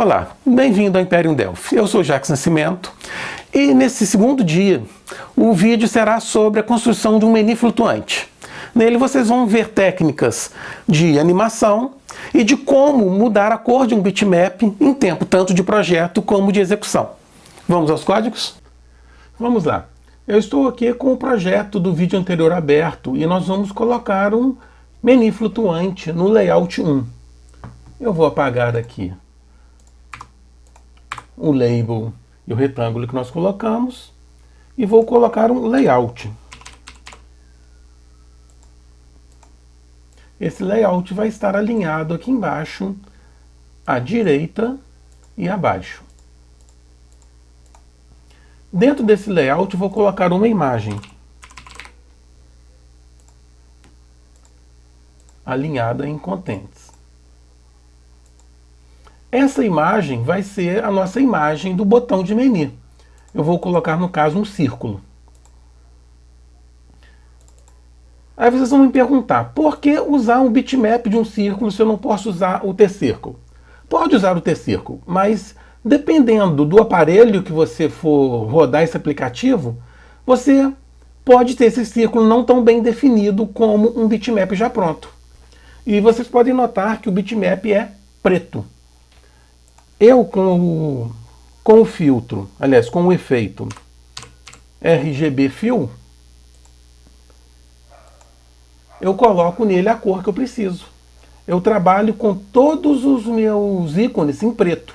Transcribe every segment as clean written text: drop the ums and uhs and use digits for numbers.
Olá, bem-vindo ao Imperium Delphi. Eu sou Jacques Nascimento e nesse segundo dia o vídeo será sobre a construção de um menu flutuante. Nele vocês vão ver técnicas de animação e de como mudar a cor de um bitmap em tempo tanto de projeto como de execução. Vamos aos códigos? Vamos lá. Eu estou aqui com o projeto do vídeo anterior aberto e nós vamos colocar um menu flutuante no layout 1. Eu vou apagar aqui o label e o retângulo que nós colocamos e vou colocar um layout. Esse layout vai estar alinhado aqui embaixo, à direita e abaixo. Dentro desse layout vou colocar uma imagem alinhada em contents. Essa imagem vai ser a nossa imagem do botão de menu. Eu vou colocar, no caso, um círculo. Aí vocês vão me perguntar, por que usar um bitmap de um círculo se eu não posso usar o T-Circle? Pode usar o T-Circle, mas dependendo do aparelho que você for rodar esse aplicativo, você pode ter esse círculo não tão bem definido como um bitmap já pronto. E vocês podem notar que o bitmap é preto. Eu, com o filtro, aliás, com o efeito RGB Fill, eu coloco nele a cor que eu preciso. Eu trabalho com todos os meus ícones em preto.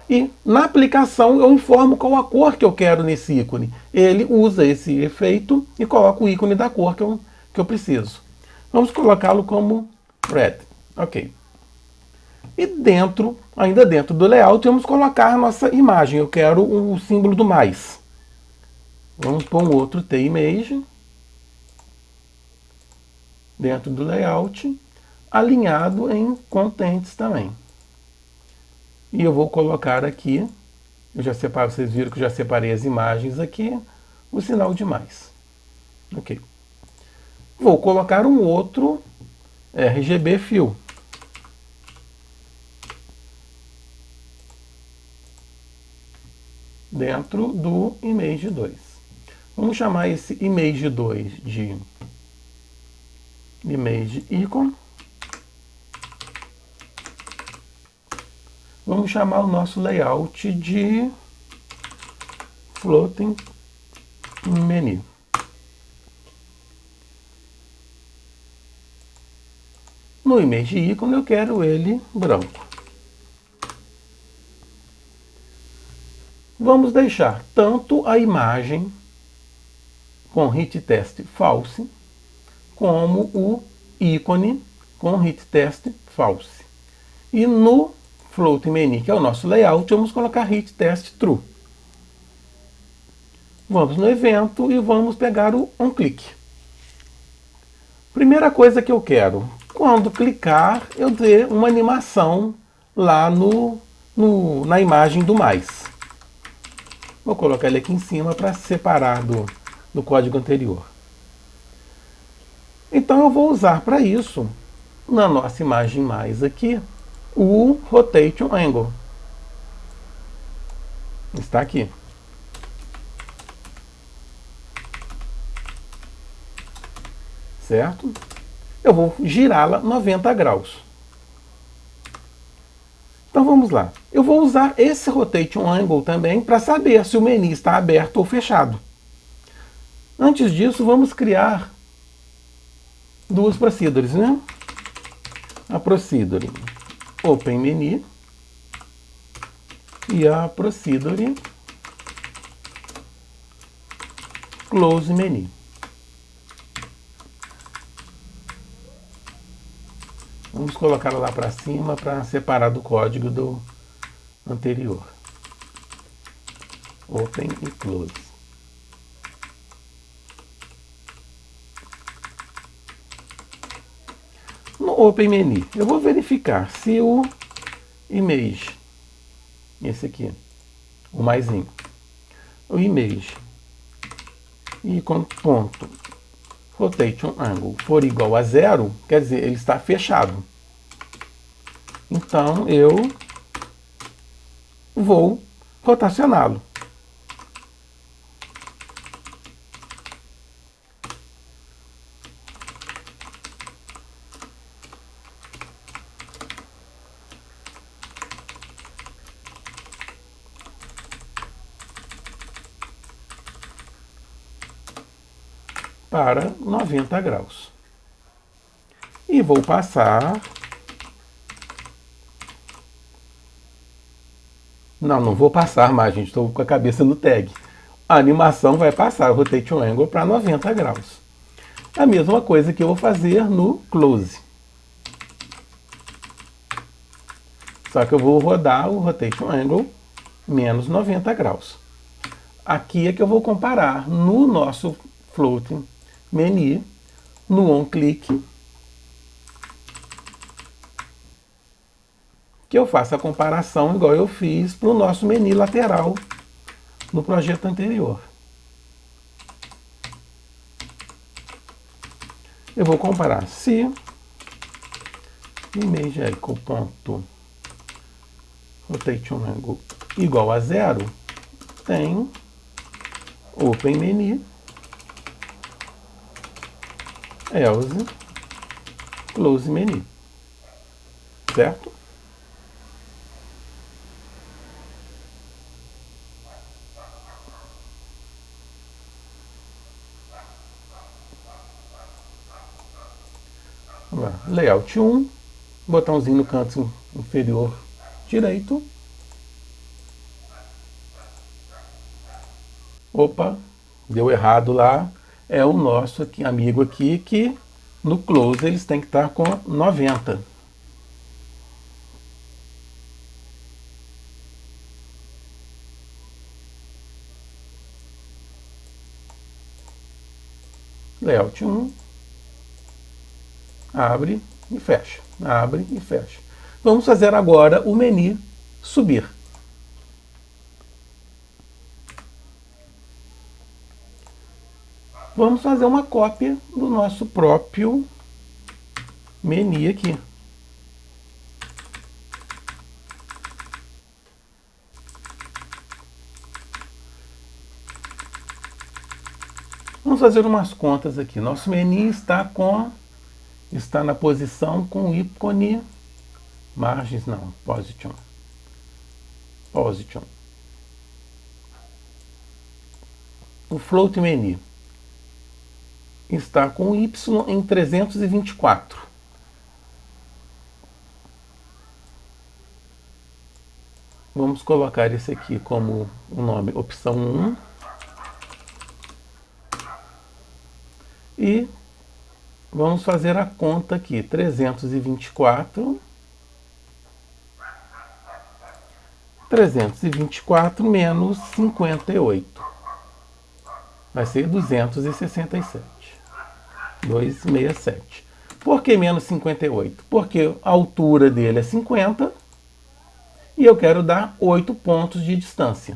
E na aplicação eu informo qual a cor que eu quero nesse ícone. Ele usa esse efeito e coloca o ícone da cor que eu preciso. Vamos colocá-lo como red. Ok. E ainda dentro do layout, vamos colocar a nossa imagem. Eu quero o símbolo do mais. Vamos pôr um outro T-Image dentro do layout, alinhado em contents também. E eu vou colocar aqui, vocês viram que eu já separei as imagens aqui, o sinal de mais. Ok. Vou colocar um outro RGB Fill. Dentro do Image 2. Vamos chamar esse Image 2 de Image Icon. Vamos chamar o nosso layout de Floating Menu. No Image Icon eu quero ele branco. Vamos deixar tanto a imagem com hit test false, como o ícone com hit test false. E no float menu, que é o nosso layout, vamos colocar hit test true. Vamos no evento e vamos pegar o onClick. Primeira coisa que eu quero, quando clicar, eu ter uma animação lá na imagem do mais. Vou colocar ele aqui em cima para separar do código anterior. Então eu vou usar para isso, na nossa imagem mais aqui, o Rotation Angle. Está aqui. Certo? Eu vou girá-la 90 graus. Então vamos lá. Eu vou usar esse Rotation Angle também para saber se o menu está aberto ou fechado. Antes disso, vamos criar duas procedures, né? A procedure Open Menu e a procedure Close Menu. Vamos colocar lá para cima para separar do código do anterior. Open e Close. No Open Menu, eu vou verificar se o Image, esse aqui, o maisinho, o Image, icon ponto Rotation Angle for igual a 0, quer dizer, ele está fechado. Então eu vou rotacioná-lo. Para 90 graus. E vou passar... Não vou passar mais, gente. Estou com a cabeça no tag. A animação vai passar o Rotation Angle para 90 graus. A mesma coisa que eu vou fazer no Close. Só que eu vou rodar o Rotation Angle menos 90 graus. Aqui é que eu vou comparar no nosso Floating Menu, no On-Click, que eu faço a comparação igual eu fiz para o nosso menu lateral no projeto anterior. Eu vou comparar se image equal ponto rotation angle igual a 0, tem Open Menu, else Close Menu, certo? Layout 1, botãozinho no canto inferior direito. Opa, deu errado lá. É o nosso aqui, amigo aqui, que no Close eles têm que estar com 90. Layout 1. Abre e fecha. Abre e fecha. Vamos fazer agora o menu subir. Vamos fazer uma cópia do nosso próprio menu aqui. Vamos fazer umas contas aqui. Nosso menu está na posição com o ícone margens, não, position. O float menu está com o Y em 324. Vamos colocar esse aqui como o nome opção 1. E vamos fazer a conta aqui, 324 menos 58. Vai ser 267. 267. Por que menos 58? Porque a altura dele é 50 e eu quero dar 8 pontos de distância.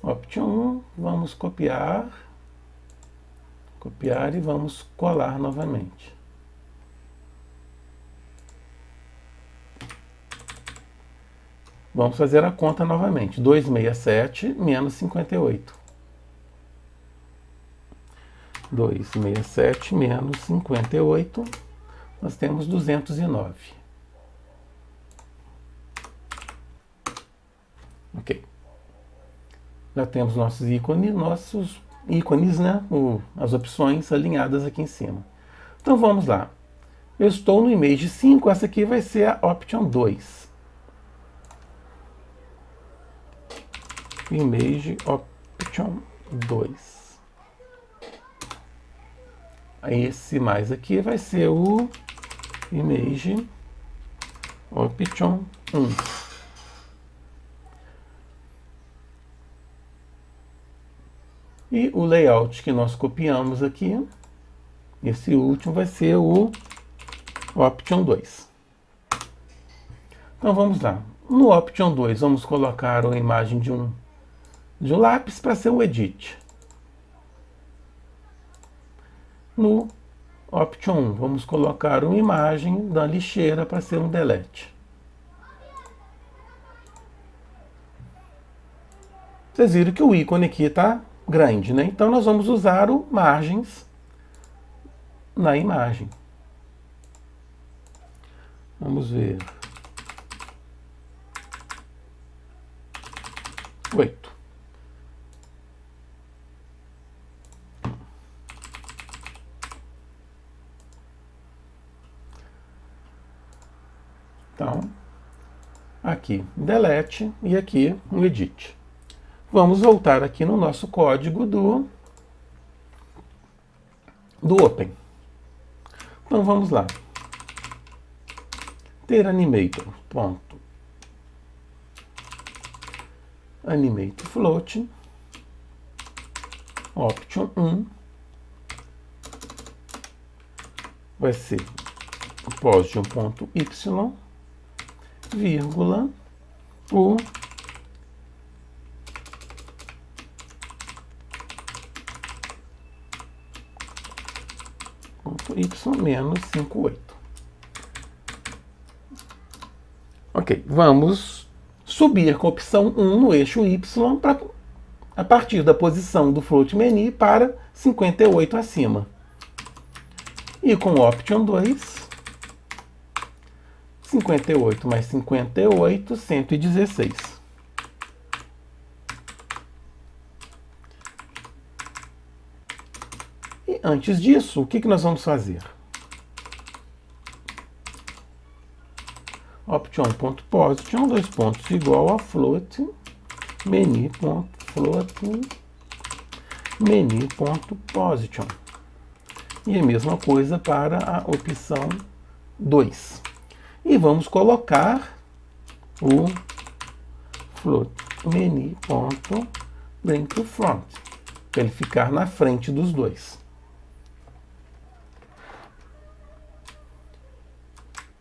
Option 1, vamos copiar e vamos colar novamente. Vamos fazer a conta novamente, 267 menos 58. 267 menos 58, nós temos 209. Ok. Já temos nossos ícones, né? As opções alinhadas aqui em cima. Então vamos lá. Eu estou no Image 5, essa aqui vai ser a Option 2. Image Option 2. Esse mais aqui vai ser o Image Option 1. E o layout que nós copiamos aqui, esse último vai ser o Option 2. Então vamos lá. No Option 2 vamos colocar a imagem de um lápis para ser o Edit. No Option 1, vamos colocar uma imagem da lixeira para ser um delete. Vocês viram que o ícone aqui está grande, né? Então nós vamos usar o margens na imagem. Vamos ver. 8. Então, aqui delete e aqui um edit. Vamos voltar aqui no nosso código do Open. Então vamos lá. Ter animator, ponto. Animate float, option 1, vai ser position ponto y, vírgula, o ponto y menos 58. Ok, vamos subir com a opção 1 no eixo Y a partir da posição do float menu para 58 acima. E com o option 2, 58 mais 58, 116. E antes disso, o que nós vamos fazer? Option.position, dois pontos, igual a float menu.position. E a mesma coisa para a opção 2. E vamos colocar o float menu.bring to front, para ele ficar na frente dos dois.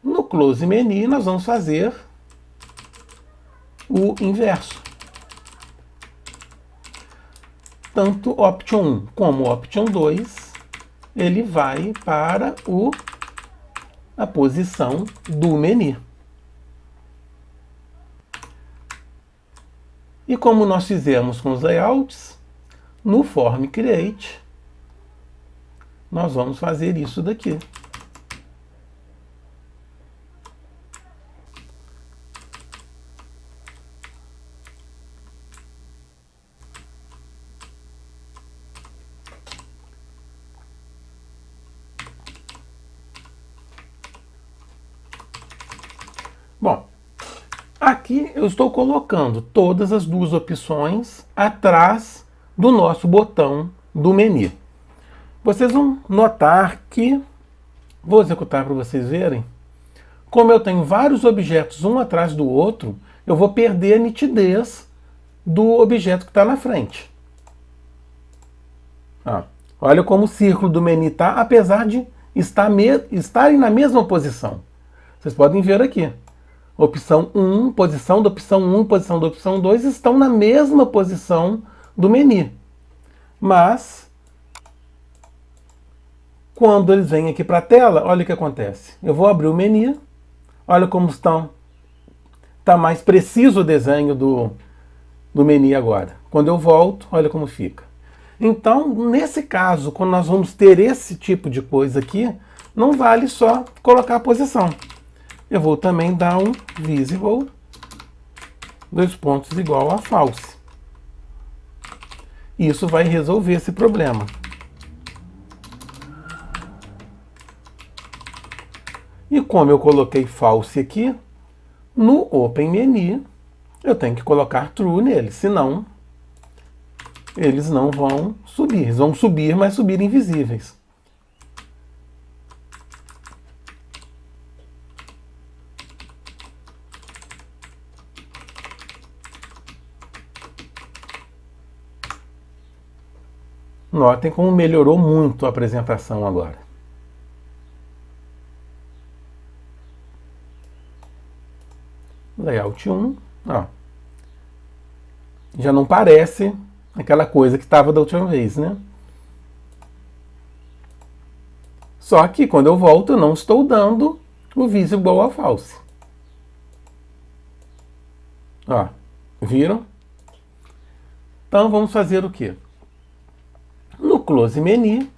No close menu, nós vamos fazer o inverso. Tanto option 1 como option 2, ele vai para a posição do menu. E como nós fizemos com os layouts, no form create, nós vamos fazer isso daqui. Bom, aqui eu estou colocando todas as duas opções atrás do nosso botão do menu. Vocês vão notar que, vou executar para vocês verem, como eu tenho vários objetos um atrás do outro, eu vou perder a nitidez do objeto que está na frente. Olha como o círculo do menu está, apesar de estarem na mesma posição. Vocês podem ver aqui. Opção 1, posição da opção 1, posição da opção 2 estão na mesma posição do menu. Mas, quando eles vêm aqui para a tela, olha o que acontece. Eu vou abrir o menu, olha como está mais preciso o desenho do menu agora. Quando eu volto, olha como fica. Então, nesse caso, quando nós vamos ter esse tipo de coisa aqui, não vale só colocar a posição. Eu vou também dar um visible, dois pontos igual a false. Isso vai resolver esse problema. E como eu coloquei false aqui, no Open Menu, eu tenho que colocar true nele, senão eles não vão subir. Eles vão subir, mas subir invisíveis. Notem como melhorou muito a apresentação agora. Layout 1, ó. Já não parece aquela coisa que estava da última vez, né? Só que quando eu volto, eu não estou dando o visible ou false. Ó, viram? Então vamos fazer o quê? No Close Menu,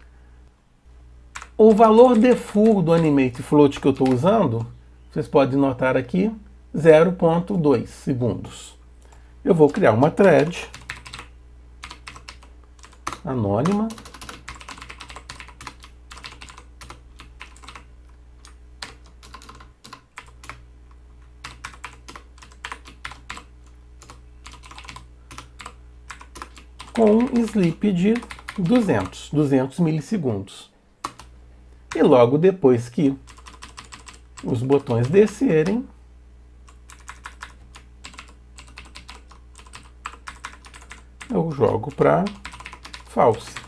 o valor default do Animate Float que eu estou usando, vocês podem notar aqui, 0,2 segundos. Eu vou criar uma thread anônima. Com sleep de 200 milissegundos. E logo depois que os botões descerem, eu jogo para false.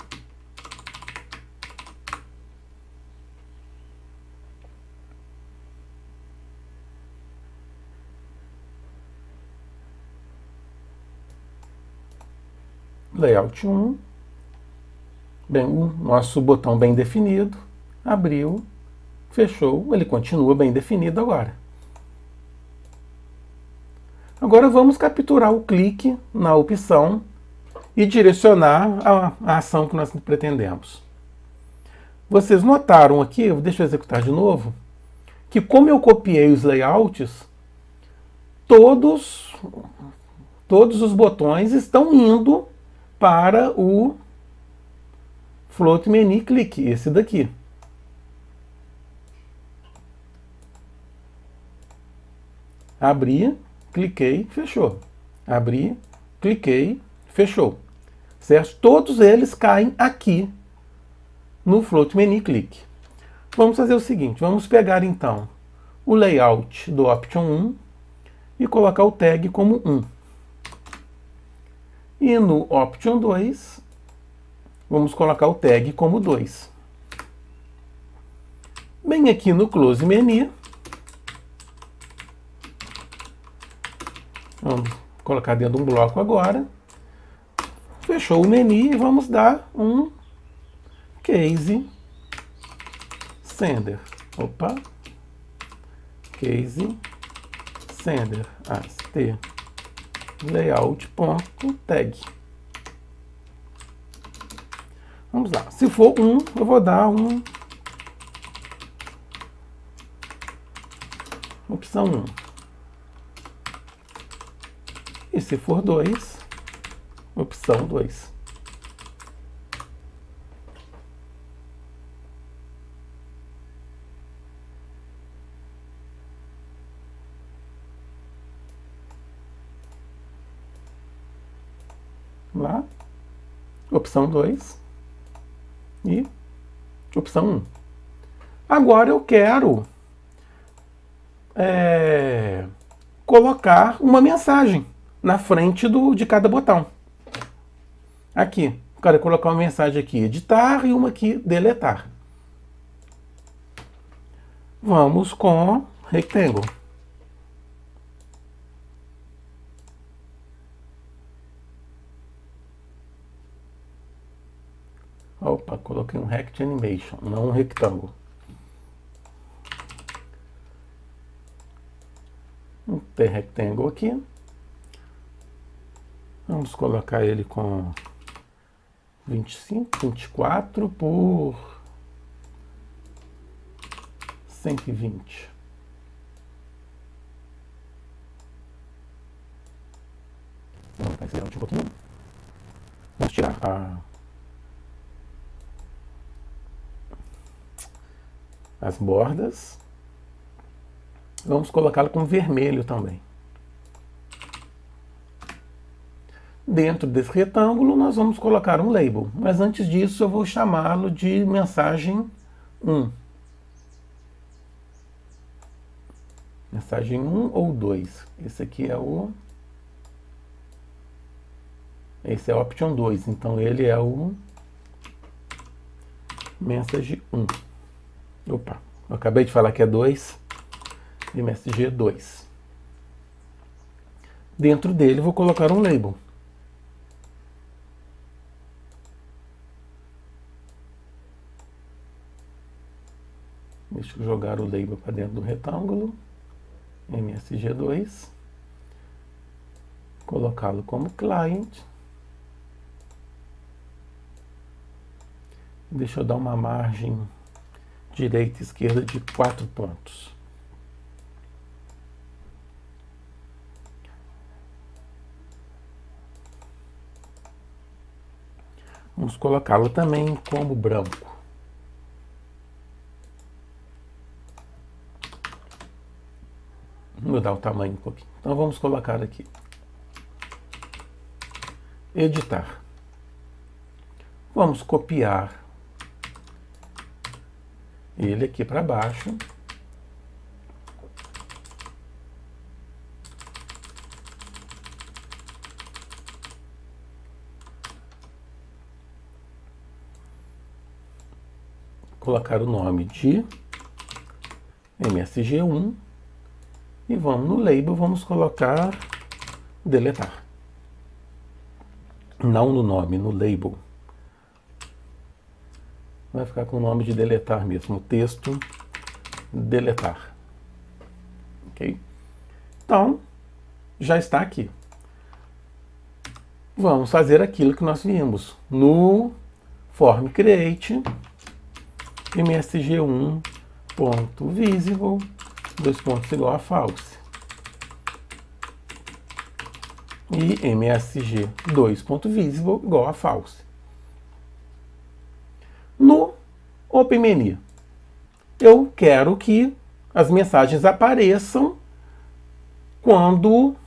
Layout 1, bem, o nosso botão bem definido, abriu, fechou, ele continua bem definido agora. Agora vamos capturar o clique na opção e direcionar a ação que nós pretendemos. Vocês notaram aqui, deixa eu executar de novo, que como eu copiei os layouts, todos os botões estão indo para o Float Menu Click, esse daqui. Abri, cliquei, fechou. Abri, cliquei, fechou. Certo? Todos eles caem aqui no Float Menu Click. Vamos fazer o seguinte, vamos pegar então o layout do Option 1 e colocar o tag como 1. E no Option 2, vamos colocar o tag como 2. Bem aqui no Close Menu, vamos colocar dentro de um bloco agora. Fechou o menu e vamos dar um case sender. Opa! Case sender. ast layout.tag. Vamos lá. Se for 1, eu vou dar opção 1. E se for 2, opção 2. Lá, opção 2 e opção 1. Agora eu quero colocar uma mensagem na frente de cada botão. Aqui, eu quero colocar uma mensagem aqui, editar, e uma aqui, deletar. Vamos com Rectangle. Opa, coloquei um Rect Animation, não um Rectangle. Tem Rectangle aqui. Vamos colocar ele com 25, 24 por 120. Vamos fazer um pouquinho. Vamos tirar as bordas. Vamos colocá-lo com vermelho também. Dentro desse retângulo nós vamos colocar um label, mas antes disso eu vou chamá-lo de mensagem 1. Mensagem 1 ou 2. Esse aqui é esse é o Option 2, então ele é o Message 1. Opa, eu acabei de falar que é 2 e Message 2. Dentro dele vou colocar um label. Deixa eu jogar o label para dentro do retângulo. MSG2. Colocá-lo como client. Deixa eu dar uma margem direita e esquerda de 4 pontos. Vamos colocá-lo também como branco. Vou mudar o tamanho um pouquinho. Então vamos colocar aqui. Editar. Vamos copiar ele aqui para baixo. Colocar o nome de MSG1 e vamos no label, vamos colocar deletar. Não no nome, no label. Vai ficar com o nome de deletar mesmo, texto deletar. Ok? Então, já está aqui. Vamos fazer aquilo que nós vimos no form create msg1.visible, dois pontos igual a false. E msg2.visible igual a false. No OpenMenu, eu quero que as mensagens apareçam quando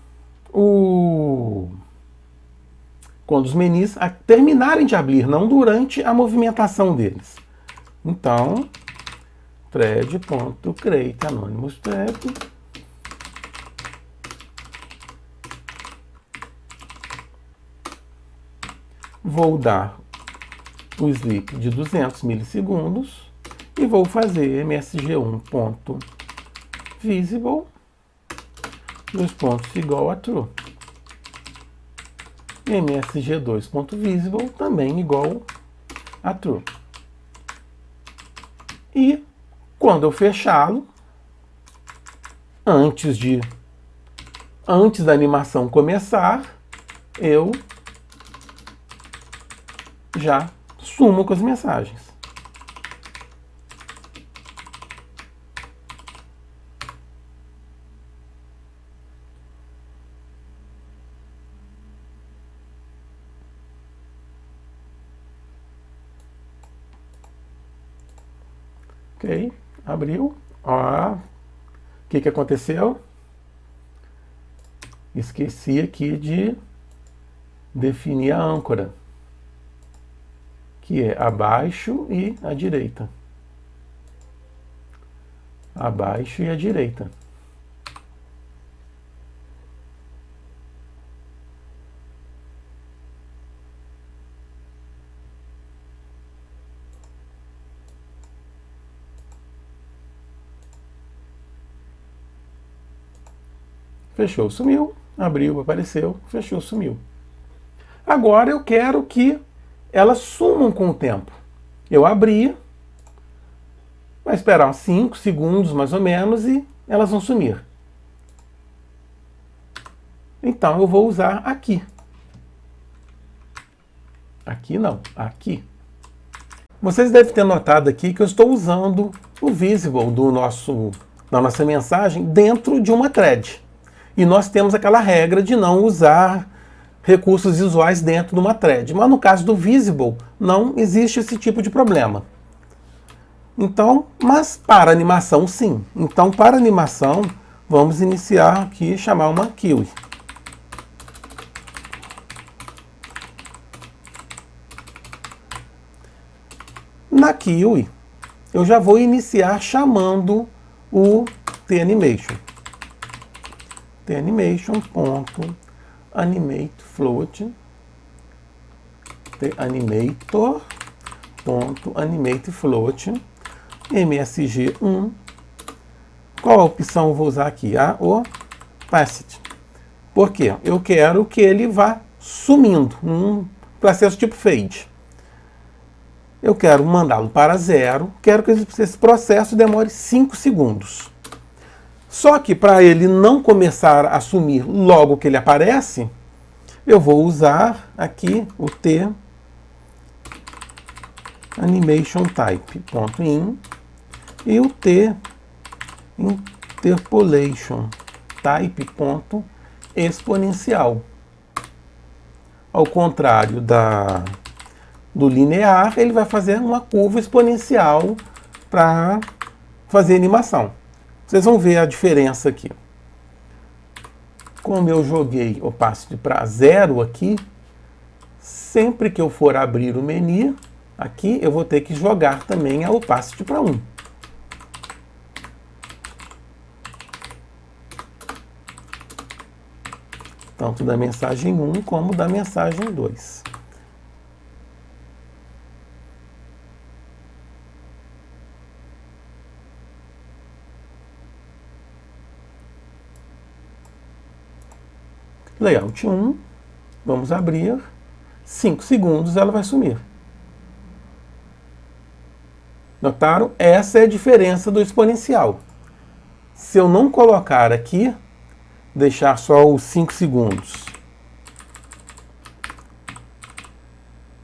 os menus terminarem de abrir, não durante a movimentação deles. Então, thread.create anonymous thread. Vou dar o sleep de 200 milissegundos e vou fazer msg1.visible, dois pontos igual a true. msg2.visible também igual a true. E quando eu fechá-lo, antes da animação começar, eu já sumo com as mensagens. Ok, abriu. Ó, o que aconteceu? Esqueci aqui de definir a âncora, que é abaixo e à direita. Abaixo e à direita. Fechou, sumiu. Abriu, apareceu. Fechou, sumiu. Agora eu quero que elas sumam com o tempo. Eu abri, vai esperar uns 5 segundos mais ou menos e elas vão sumir. Então eu vou usar aqui. Aqui não, aqui. Vocês devem ter notado aqui que eu estou usando o visible da nossa mensagem dentro de uma thread. E nós temos aquela regra de não usar recursos visuais dentro de uma thread. Mas no caso do visible, não existe esse tipo de problema. Então, mas para animação, sim. Então, para animação, vamos iniciar aqui, chamar uma queue. Na queue, eu já vou iniciar chamando o TAnimation. TAnimation.animateFloat, TAnimator.animateFloat, MSG1. Qual a opção eu vou usar aqui? A opacity. Por quê? Eu quero que ele vá sumindo, um processo tipo fade. eu quero mandá-lo para 0, quero que esse processo demore 5 segundos. Só que para ele não começar a sumir logo que ele aparece, eu vou usar aqui o T animation type.in e o T interpolation type.exponencial. Ao contrário do linear, ele vai fazer uma curva exponencial para fazer animação. Vocês vão ver a diferença aqui. Como eu joguei opacity para 0 aqui, sempre que eu for abrir o menu, aqui eu vou ter que jogar também a opacity para 1. Tanto da mensagem 1 como da mensagem 2. Layout 1, vamos abrir, 5 segundos ela vai sumir. Notaram? Essa é a diferença do exponencial. Se eu não colocar aqui, deixar só os 5 segundos,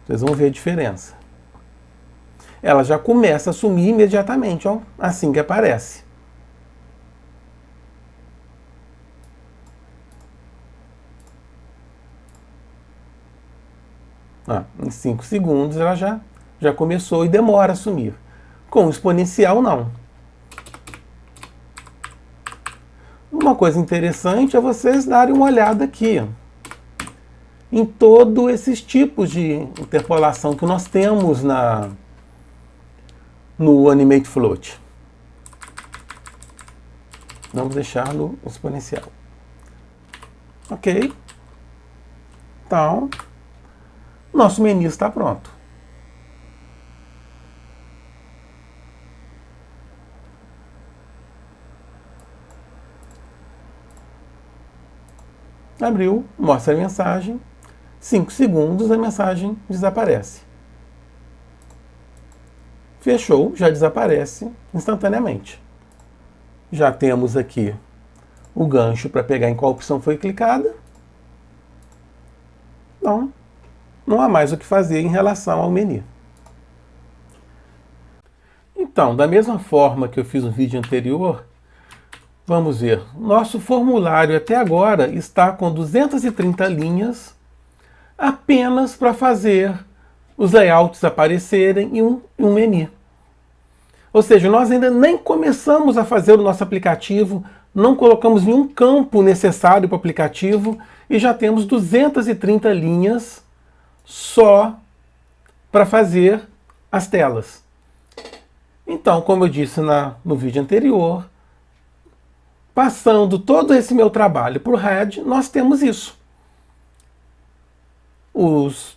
vocês vão ver a diferença. Ela já começa a sumir imediatamente, ó, assim que aparece. Em 5 segundos ela já começou e demora a sumir. Com o exponencial, não. Uma coisa interessante é vocês darem uma olhada aqui em todos esses tipos de interpolação que nós temos no Animate Float. Vamos deixar no exponencial. Ok. Então, nosso menu está pronto. Abriu, mostra a mensagem, 5 segundos a mensagem desaparece. Fechou, já desaparece instantaneamente. Já temos aqui o gancho para pegar em qual opção foi clicada. Então, não há mais o que fazer em relação ao menu. Então, da mesma forma que eu fiz no vídeo anterior, vamos ver. Nosso formulário até agora está com 230 linhas apenas para fazer os layouts aparecerem em um menu. Ou seja, nós ainda nem começamos a fazer o nosso aplicativo, não colocamos nenhum campo necessário para o aplicativo e já temos 230 linhas só para fazer as telas. Então, como eu disse no vídeo anterior, passando todo esse meu trabalho para o Red, nós temos isso. Os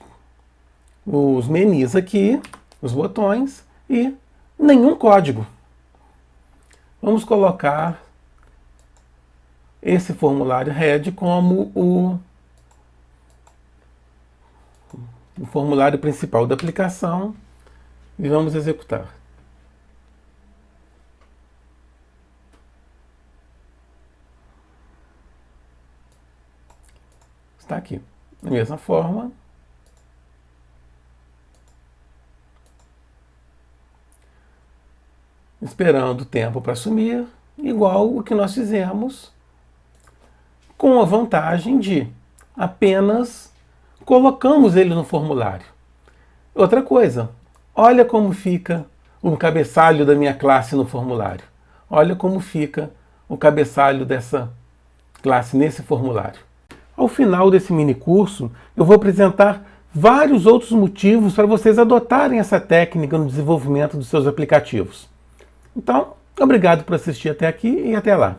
menus aqui, os botões e nenhum código. Vamos colocar esse formulário Red como o formulário principal da aplicação e vamos executar. Está aqui. Da mesma forma, esperando o tempo para sumir, igual o que nós fizemos, com a vantagem de apenas colocamos ele no formulário. Outra coisa, olha como fica o cabeçalho da minha classe no formulário. Olha como fica o cabeçalho dessa classe nesse formulário. Ao final desse mini curso, eu vou apresentar vários outros motivos para vocês adotarem essa técnica no desenvolvimento dos seus aplicativos. Então, obrigado por assistir até aqui e até lá.